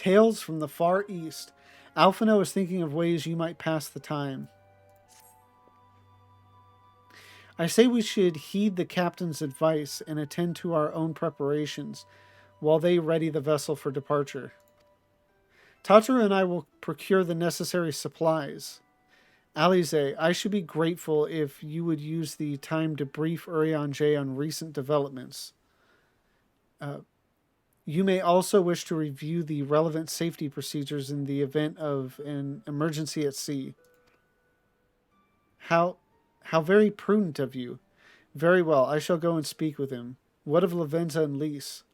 Tales from the Far East. Alphino is thinking of ways you might pass the time. I say we should heed the captain's advice and attend to our own preparations while they ready the vessel for departure. Tataru and I will procure the necessary supplies. Alize, I should be grateful if you would use the time to brief Urianger on recent developments. You may also wish to review the relevant safety procedures in the event of an emergency at sea. How very prudent of you. Very well, I shall go and speak with him. What of Lavenza and Lise?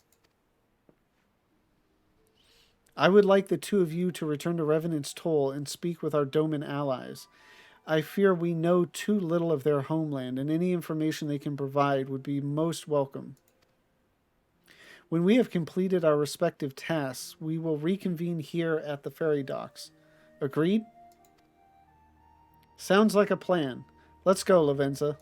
I would like the two of you to return to Revenant's Toll and speak with our Doman allies. I fear we know too little of their homeland, and any information they can provide would be most welcome. When we have completed our respective tasks, we will reconvene here at the ferry docks. Agreed? Sounds like a plan. Let's go, Lavenza.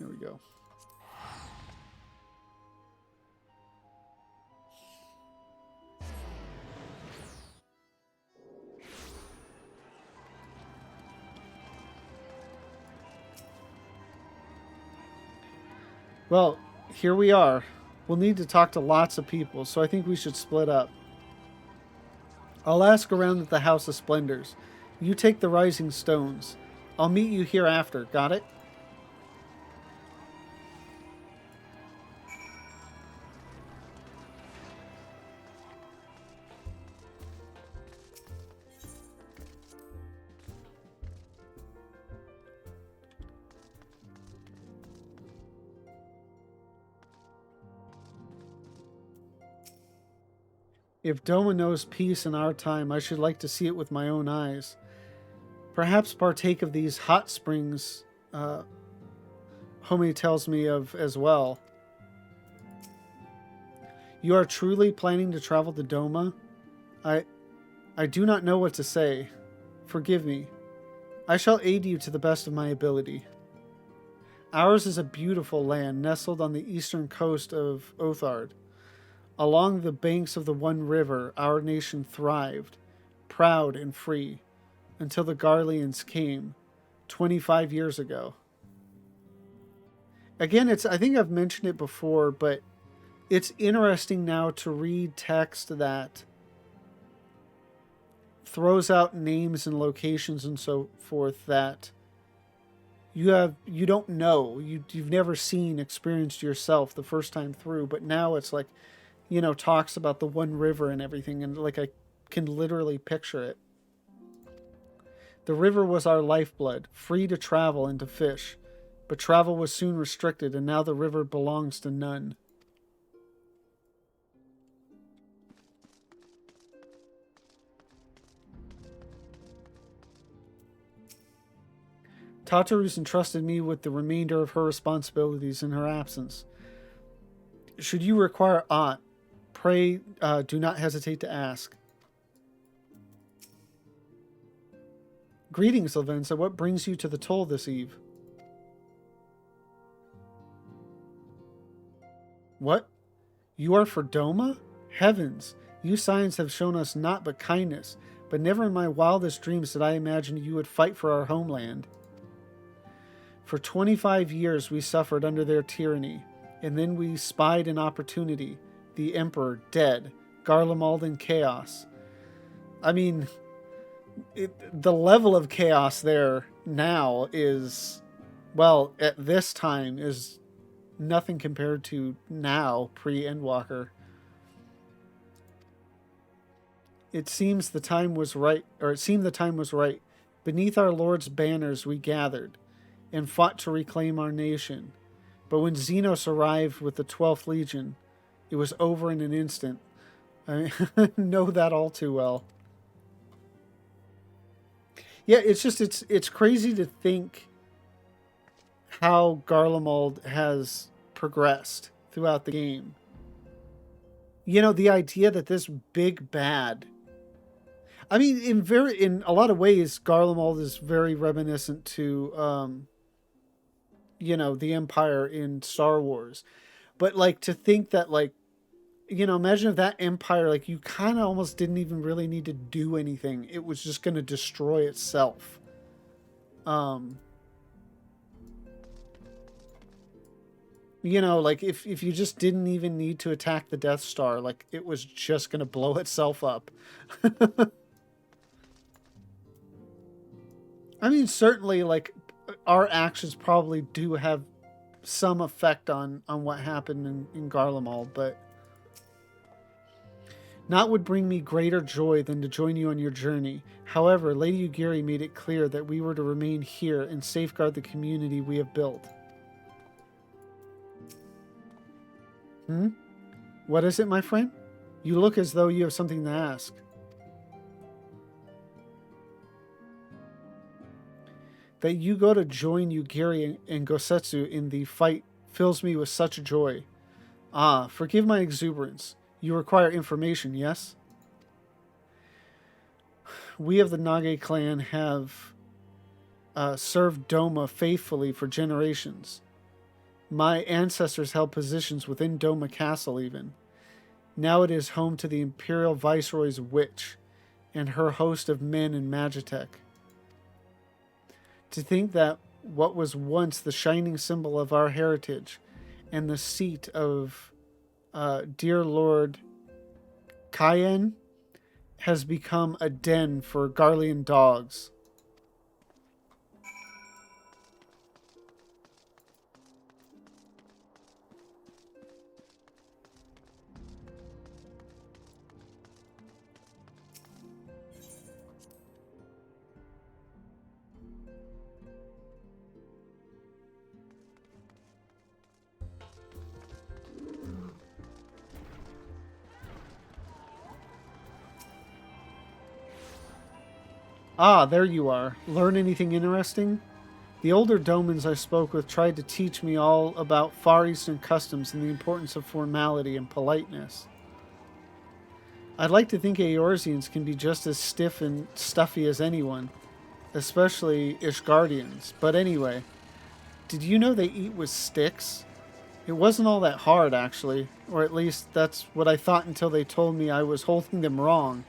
There we go. Well, here we are. We'll need to talk to lots of people, so I think we should split up. I'll ask around at the House of Splendors. You take the Rising Stones. I'll meet you hereafter. Got it? If Doma knows peace in our time, I should like to see it with my own eyes. Perhaps partake of these hot springs Home tells me of as well. You are truly planning to travel to Doma? I do not know what to say. Forgive me. I shall aid you to the best of my ability. Ours is a beautiful land nestled on the eastern coast of Othard. Along the banks of the One River, our nation thrived, proud and free, until the Garleans came, 25 years ago. Again, I think I've mentioned it before, but it's interesting now to read text that throws out names and locations and so forth that you don't know. You've never seen, experienced yourself the first time through, but now it's like, talks about the One River and everything, and like I can literally picture it. The river was our lifeblood, free to travel and to fish, but travel was soon restricted, and now the river belongs to none. Tataru's entrusted me with the remainder of her responsibilities in her absence. Should you require aught, pray do not hesitate to ask. Greetings, Lavenza. What brings you to the toll this eve? What? You are for Doma? Heavens, you signs have shown us naught but kindness, but never in my wildest dreams did I imagine you would fight for our homeland. For 25 years we suffered under their tyranny, and then we spied an opportunity. The Emperor dead, Garlemald in chaos. I mean, the level of chaos there now is, well, at this time is nothing compared to now, pre-Endwalker. It seemed the time was right. Beneath our Lord's banners we gathered, and fought to reclaim our nation. But when Xenos arrived with the 12th Legion, it was over in an instant. I know that all too well. Yeah, it's crazy to think how Garlemald has progressed throughout the game. The idea that this big bad... I mean, in a lot of ways, Garlemald is very reminiscent to the Empire in Star Wars. But like to think that like imagine if that Empire, like you kind of almost didn't even really need to do anything. It was just going to destroy itself. Um, like if you just didn't even need to attack the Death Star, like it was just going to blow itself up. I mean, certainly, like our actions probably do have some effect on what happened in Garlemald, but not would bring me greater joy than to join you on your journey. However, Lady Ugiri made it clear that we were to remain here and safeguard the community we have built. Hmm? What is it, my friend? You look as though you have something to ask. That you go to join Ugiri and Gosetsu in the fight fills me with such joy. Ah, forgive my exuberance. You require information, yes? We of the Nage clan have served Doma faithfully for generations. My ancestors held positions within Doma Castle even. Now it is home to the Imperial Viceroy's witch and her host of men in Magitech. To think that what was once the shining symbol of our heritage and the seat of dear Lord Cayenne has become a den for Garlean dogs. Ah, there you are. Learn anything interesting? The older Domans I spoke with tried to teach me all about Far Eastern customs and the importance of formality and politeness. I'd like to think Eorzeans can be just as stiff and stuffy as anyone, especially Ishgardians. But anyway, did you know they eat with sticks? It wasn't all that hard, actually, or at least that's what I thought until they told me I was holding them wrong.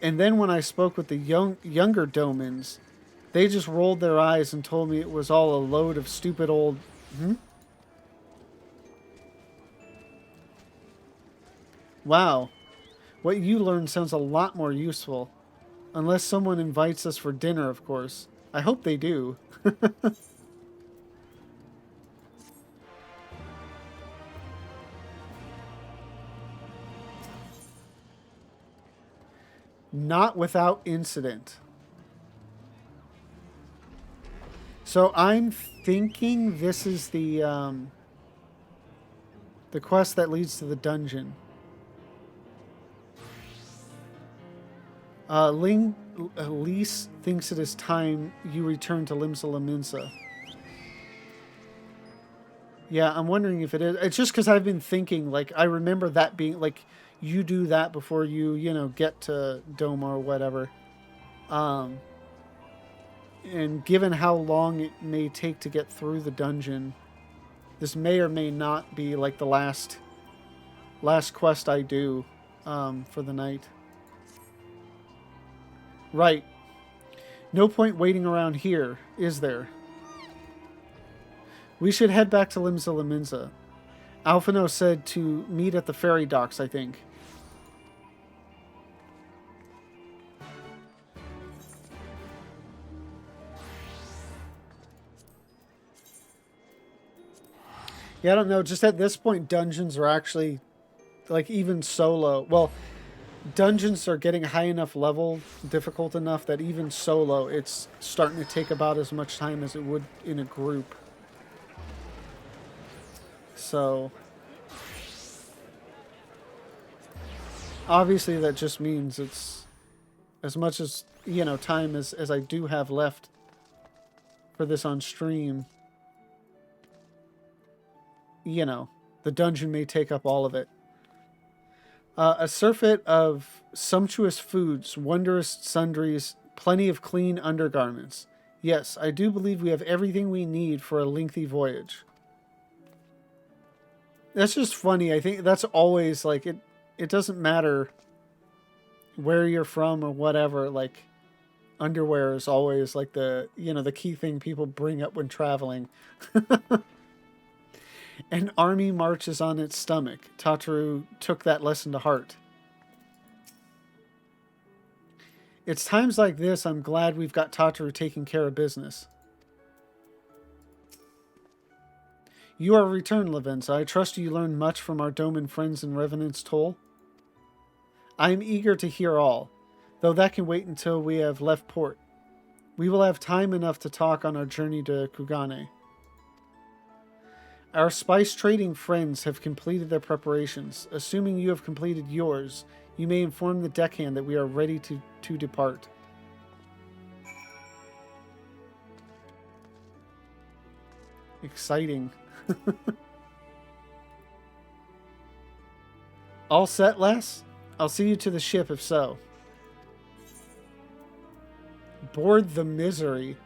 And then when I spoke with the younger Domans, they just rolled their eyes and told me it was all a load of stupid old... Hmm? Wow. What you learned sounds a lot more useful. Unless someone invites us for dinner, of course. I hope they do. Not without incident. So I'm thinking this is the quest that leads to the dungeon. Lise thinks it is time you return to Limsa Lominsa. Yeah, I'm wondering if it is. It's just because I've been thinking, like, I remember that being, like, you do that before you, get to Doma or whatever. And given how long it may take to get through the dungeon, this may or may not be, like, the last quest I do for the night. Right. No point waiting around here, is there? We should head back to Limsa Lominsa. Alphino said to meet at the ferry docks, I think. Yeah, I don't know. Just at this point, dungeons are actually, like, even solo. Well, dungeons are getting high enough level, difficult enough, that even solo, it's starting to take about as much time as it would in a group. So, obviously that just means it's as much as, time as I do have left for this on stream. The dungeon may take up all of it. A surfeit of sumptuous foods, wondrous sundries, plenty of clean undergarments. Yes, I do believe we have everything we need for a lengthy voyage. That's just funny. I think that's always like it. It doesn't matter where you're from or whatever. Like underwear is always like the key thing people bring up when traveling. An army marches on its stomach. Tataru took that lesson to heart. It's times like this I'm glad we've got Tataru taking care of business. You are returned, Lavenza. I trust you learned much from our Doman friends in Revenant's Toll. I am eager to hear all, though that can wait until we have left port. We will have time enough to talk on our journey to Kugane. Our spice trading friends have completed their preparations. Assuming you have completed yours, you may inform the deckhand that we are ready to depart. Exciting. All set, Les? I'll see you to the ship if so. Board the Misery.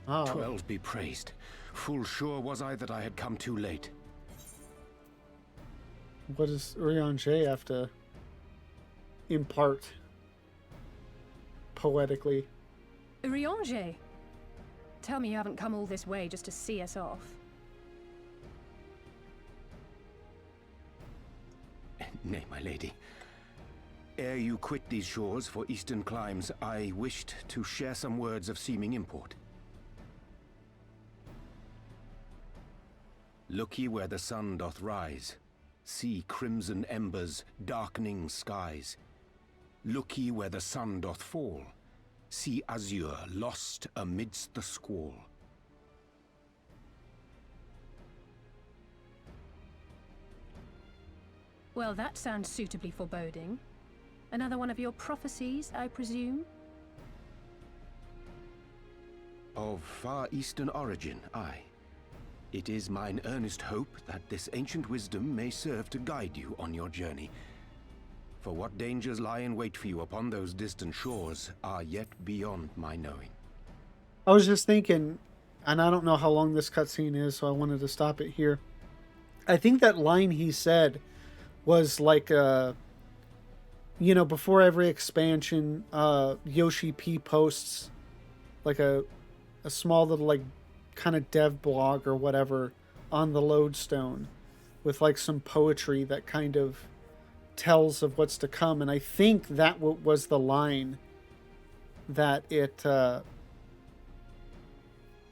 Oh. 12 be praised. Full sure was I that I had come too late. What does Urianger have to impart poetically? Urianger? Tell me you haven't come all this way just to see us off. Nay, my lady. Ere you quit these shores for eastern climes, I wished to share some words of seeming import. Look ye where the sun doth rise. See crimson embers, darkening skies. Look ye where the sun doth fall. See azure lost amidst the squall. Well, that sounds suitably foreboding. Another one of your prophecies, I presume? Of far eastern origin, aye. It is mine earnest hope that this ancient wisdom may serve to guide you on your journey. For what dangers lie in wait for you upon those distant shores are yet beyond my knowing. I was just thinking, and I don't know how long this cutscene is, so I wanted to stop it here. I think that line he said was like, before every expansion, Yoshi P posts like a small little like kind of dev blog or whatever on the lodestone with like some poetry that kind of tells of what's to come. And I think that was the line that it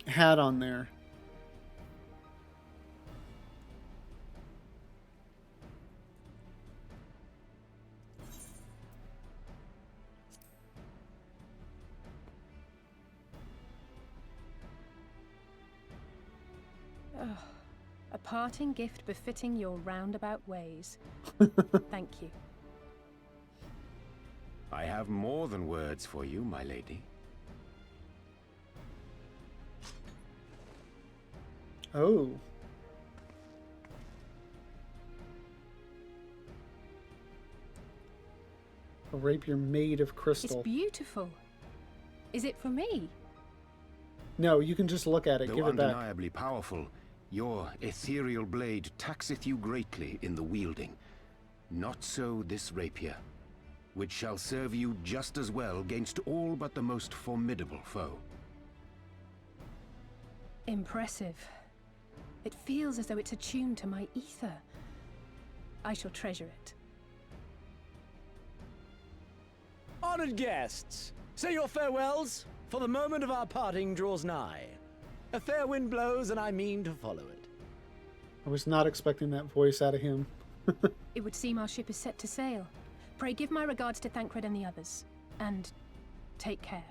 had on there. A parting gift befitting your roundabout ways. Thank you. I have more than words for you, my lady. Oh. A rapier made of crystal. It's beautiful. Is it for me? No, you can just look at it. Though give it back. undeniably powerful, your ethereal blade taxeth you greatly in the wielding. Not so this rapier, which shall serve you just as well against all but the most formidable foe. Impressive. It feels as though it's attuned to my ether. I shall treasure it. Honored guests, say your farewells, for the moment of our parting draws nigh. A fair wind blows, and I mean to follow it. I was not expecting that voice out of him. It would seem our ship is set to sail. Pray give my regards to Thancred and the others. And take care.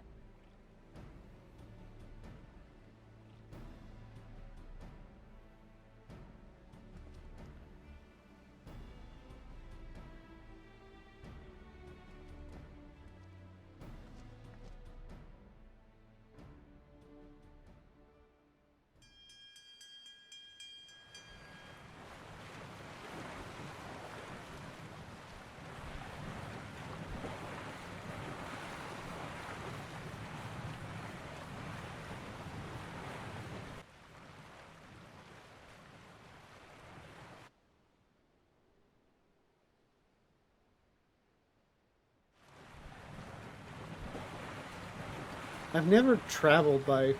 I've never traveled by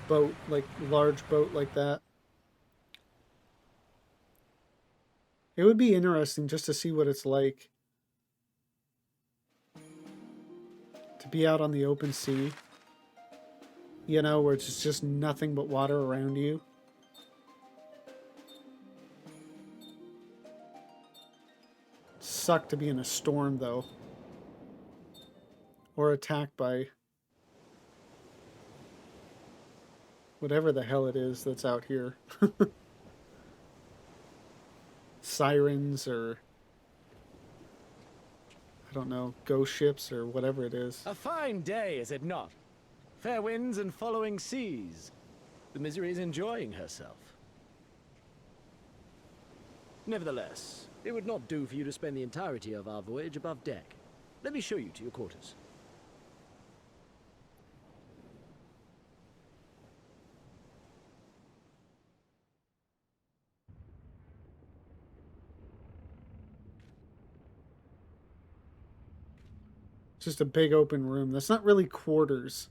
boat, like large boat like that. It would be interesting just to see what it's like to be out on the open sea. You know, where it's just nothing but water around you. Suck to be in a storm, though. Or attacked by whatever the hell it is that's out here. Sirens or, I don't know, ghost ships or whatever it is. A fine day, is it not? Fair winds and following seas. The Misery is enjoying herself. Nevertheless, it would not do for you to spend the entirety of our voyage above deck. Let me show you to your quarters. Just a big open room. That's not really quarters.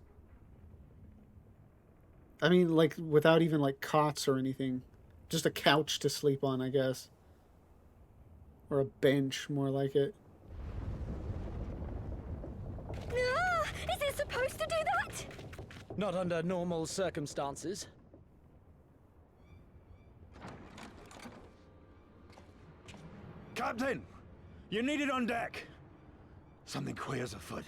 I mean, like, without even, like, cots or anything. Just a couch to sleep on, I guess. Or a bench, more like it. Ah, is it supposed to do that? Not under normal circumstances. Captain! You're needed on deck! Something queer's afoot.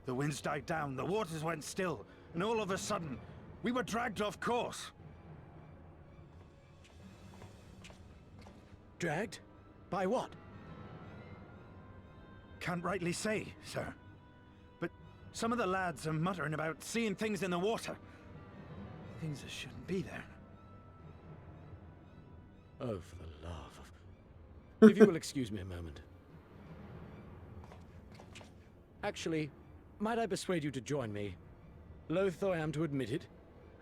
The winds died down, the waters went still, and all of a sudden, we were dragged off course. Dragged? By what? Can't rightly say, sir. But some of the lads are muttering about seeing things in the water. Things that shouldn't be there. Oh, for the love of... If you will excuse me a moment. Actually, might I persuade you to join me? Loath though I am to admit it,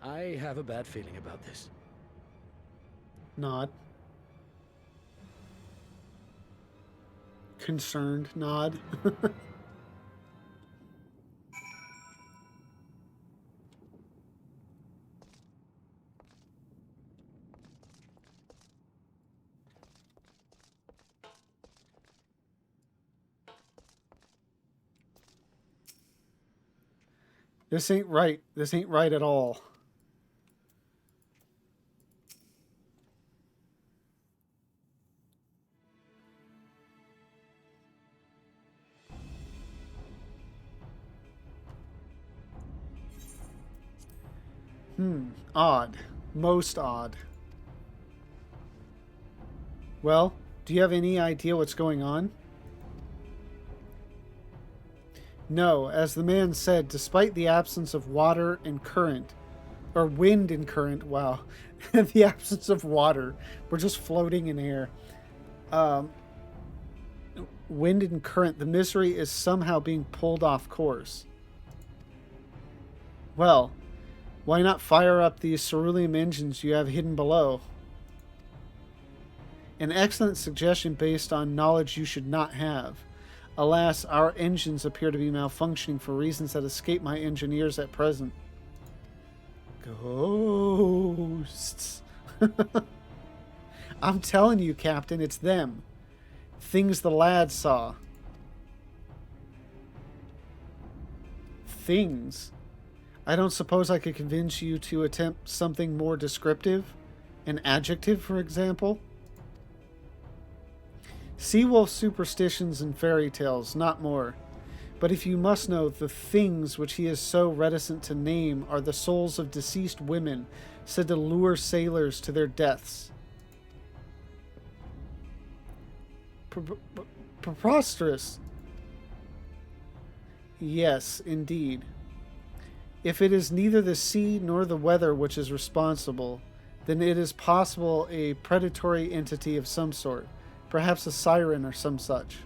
I have a bad feeling about this. Nod. Concerned nod. This ain't right. This ain't right at all. Odd. Most odd. Well, do you have any idea what's going on? No, as the man said, despite the absence of water and current, or wind and current, wow, the absence of water, we're just floating in air. Wind and current, the Misery is somehow being pulled off course. Well, why not fire up these cerulean engines you have hidden below? An excellent suggestion based on knowledge you should not have. Alas, our engines appear to be malfunctioning for reasons that escape my engineers at present. Ghosts. I'm telling you, Captain, it's them. Things the lad saw. Things. I don't suppose I could convince you to attempt something more descriptive? An adjective, for example? Seawolf superstitions and fairy tales, not more. But if you must know, the things which he is so reticent to name are the souls of deceased women, said to lure sailors to their deaths. Preposterous. Yes, indeed. If it is neither the sea nor the weather which is responsible, then it is possible a predatory entity of some sort, perhaps a siren or some such.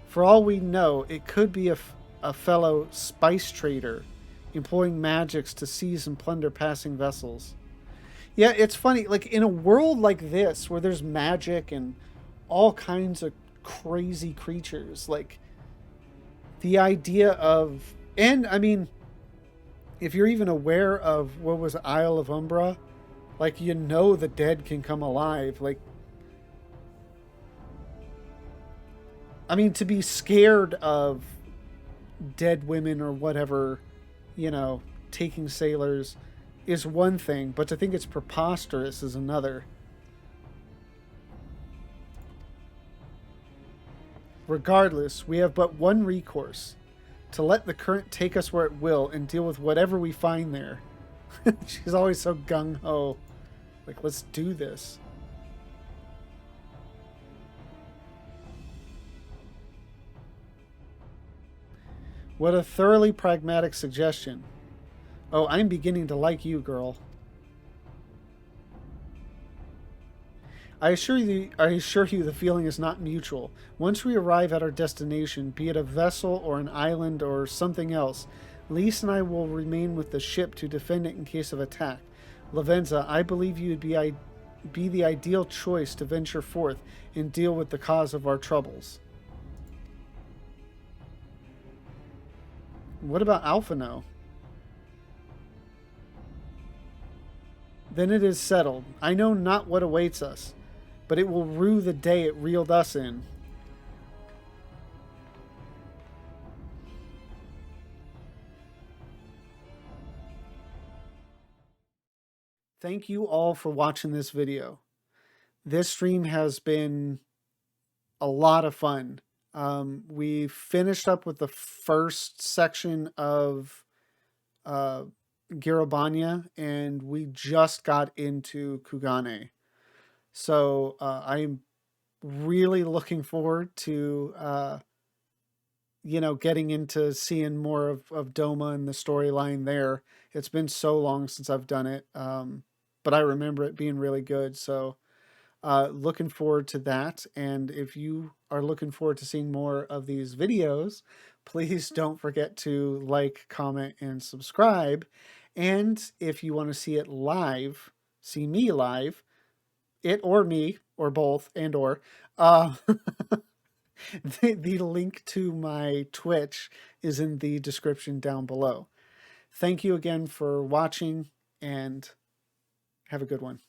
For all we know, it could be a fellow spice trader employing magics to seize and plunder passing vessels. Yeah, it's funny, like in a world like this where there's magic and all kinds of crazy creatures, like the idea of, and I mean, if you're even aware of what was Isle of Umbra, like, you know, the dead can come alive. Like, I mean, to be scared of dead women or whatever, you know, taking sailors is one thing, but to think it's preposterous is another. Regardless, we have but one recourse: to let the current take us where it will and deal with whatever we find there. She's always so gung-ho. Like, let's do this. What a thoroughly pragmatic suggestion. Oh, I'm beginning to like you, girl. I assure you the feeling is not mutual. Once we arrive at our destination, be it a vessel or an island or something else, Lise and I will remain with the ship to defend it in case of attack. Lavenza, I believe you would be the ideal choice to venture forth and deal with the cause of our troubles. What about Alphino? Then it is settled. I know not what awaits us, but it will rue the day it reeled us in. Thank you all for watching this video. This stream has been a lot of fun. We finished up with the first section of Garabanya, and we just got into Kugane. So I'm really looking forward to getting into seeing more of Doma and the storyline there. It's been so long since I've done it, but I remember it being really good. So looking forward to that. And if you are looking forward to seeing more of these videos, please don't forget to like, comment, and subscribe. And if you want to see it live, see me live, it or me, or both, and or, the link to my Twitch is in the description down below. Thank you again for watching, and have a good one.